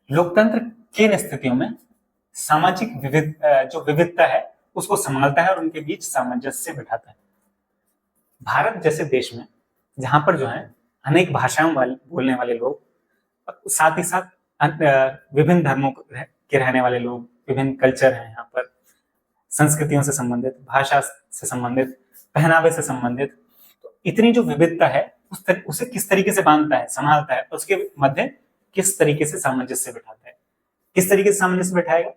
लोकतंत्र किन स्थितियों में सामाजिक जो विविधता है उसको संभालता है और उनके बीच सामंजस्य बिठाता है। भारत जैसे देश में जहां पर जो है अनेक भाषाओं बोलने वाले लोग, साथ ही साथ विभिन्न धर्मों के रहने वाले लोग, विभिन्न कल्चर हैं यहाँ पर, संस्कृतियों से संबंधित, भाषा से संबंधित, पहनावे से संबंधित, तो इतनी जो विविधता है उसे किस तरीके से बांधता है, संभालता है, उसके मध्य किस तरीके से सामंजस्य बिठाता है। किस तरीके से सामंजस्य बिठाएगा?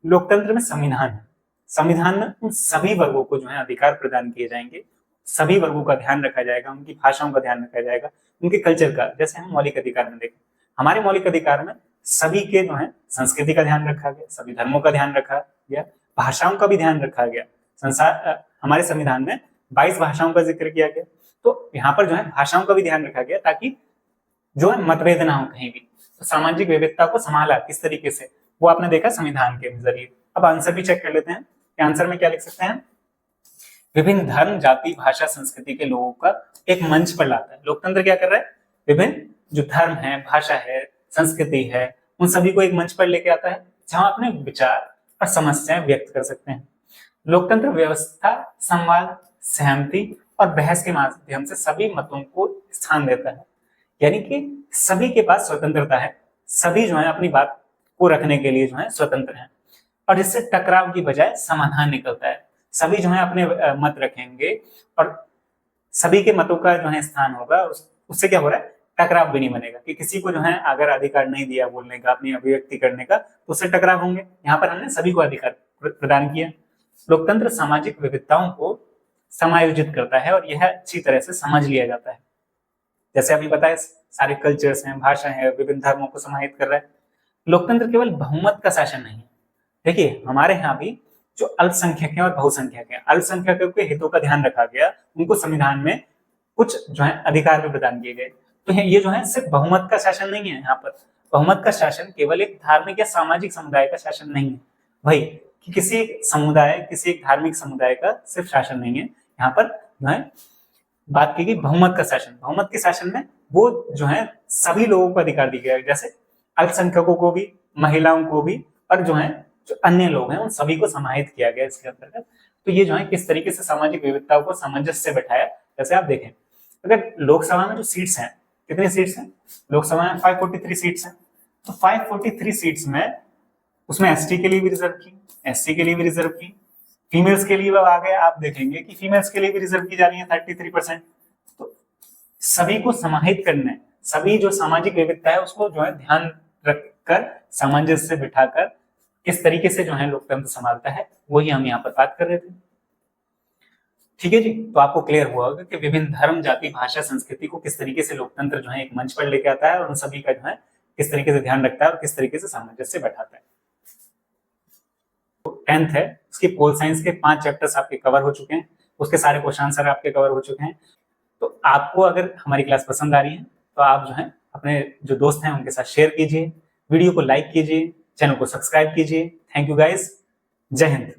लोकतंत्र में संविधान है, संविधान में उन सभी वर्गों को जो है अधिकार प्रदान किए जाएंगे, सभी वर्गों का ध्यान रखा जाएगा, उनकी भाषाओं का ध्यान रखा जाएगा, उनके कल्चर का। जैसे हम मौलिक अधिकार में देखें, हमारे मौलिक अधिकार में सभी के जो है संस्कृति का ध्यान रखा गया, सभी धर्मों का ध्यान रखा गया, भाषाओं का भी ध्यान रखा गया। हमारे संविधान में 22 भाषाओं का जिक्र किया गया, तो यहाँ पर जो है भाषाओं का भी ध्यान रखा गया ताकि जो है मतभेद ना हो कहीं भी। तो सामाजिक विविधता को संभाला किस तरीके से, वो आपने देखा संविधान के जरिए। अब आंसर भी चेक कर लेते हैं कि आंसर में क्या लिख सकते हैं। विभिन्न धर्म, जाति, भाषा, संस्कृति के लोगों का एक मंच पर लाता है। लोकतंत्र क्या कर रहा है? विभिन्न जो धर्म है, भाषा है, संस्कृति है, उन सभी को एक मंच पर लेके आता है जहां अपने विचार और समस्याएं व्यक्त कर सकते हैं। लोकतंत्र व्यवस्था संवाद, सहमति और बहस के माध्यम से सभी मतों को स्थान देता है, यानी कि सभी के पास स्वतंत्रता है, सभी जो है अपनी बात को रखने के लिए जो है स्वतंत्र हैं, और इससे टकराव की बजाय समाधान निकलता है। सभी जो है अपने मत रखेंगे और सभी के मतों का जो है स्थान होगा, उससे क्या हो रहा है? टकराव भी नहीं बनेगा कि किसी को जो है अगर अधिकार नहीं दिया बोलने का, अपनी अभिव्यक्ति करने का, तो उससे टकराव होंगे। यहाँ पर हमने सभी को अधिकार प्रदान किया। लोकतंत्र सामाजिक विविधताओं को समायोजित करता है और यह अच्छी तरह से समझ लिया जाता है। जैसे अभी बताया, सारे कल्चर्स हैं, भाषा है, विभिन्न धर्मों को समाहित कर रहा है। लोकतंत्र केवल बहुमत का शासन नहीं है। देखिए हमारे यहाँ भी जो अल्पसंख्यक है और बहुसंख्यक है, अल्पसंख्यकों के हितों का ध्यान रखा गया, उनको संविधान में कुछ जो है अधिकार भी प्रदान किए गए। तो ये जो है सिर्फ बहुमत का शासन नहीं है। यहाँ पर बहुमत का शासन केवल एक धार्मिक या सामाजिक समुदाय का शासन नहीं है, वही कि किसी एक समुदाय, किसी एक धार्मिक समुदाय का सिर्फ शासन नहीं है। यहाँ पर जो है बात की गई बहुमत का शासन। बहुमत के शासन में वो जो है सभी लोगों को अधिकार दिया गया, जैसे अल्पसंख्यकों को भी, महिलाओं को भी, और जो है जो अन्य लोग हैं उन सभी को समाहित किया गया इसके अंतर्गत। तो ये जो है किस तरीके से सामाजिक विविधताओं को सामंजस्य से बैठाया। जैसे आप देखें, अगर लोकसभा में जो सीट्स हैं, कितनी सीट्स हैं लोकसभा में? 543 सीट्स हैं। तो 543 सीट्स में उसमें एसटी के लिए भी रिजर्व की, एससी के लिए भी रिजर्व की, फीमेल्स के लिए वो आ गए। आप देखेंगे कि फीमेल्स के लिए भी रिजर्व की जा रही है 33%। तो सभी को समाहित करने, सभी जो सामाजिक विविधता है उसको जो है ध्यान रखकर, सामंजस्य से बिठाकर किस तरीके से जो है लोकतंत्र संभालता है, वही हम यहाँ पर बात कर रहे थे। ठीक है जी, तो आपको क्लियर हुआ होगा कि विभिन्न धर्म, जाति, भाषा, संस्कृति को किस तरीके से लोकतंत्र जो है एक मंच पर लेके आता है और उन सभी का जो है किस तरीके से ध्यान रखता है और किस तरीके से सामंजस्य बैठाता है। तो 10th है, उसकी पोल साइंस के 5 चैप्टर्स आपके कवर हो चुके हैं, उसके सारे क्वेश्चन आंसर आपके कवर हो चुके हैं। तो आपको अगर हमारी क्लास पसंद आ रही है तो आप जो है अपने जो दोस्त हैं उनके साथ शेयर कीजिए, वीडियो को लाइक कीजिए, चैनल को सब्सक्राइब कीजिए। थैंक यू गाइस, जय हिंद।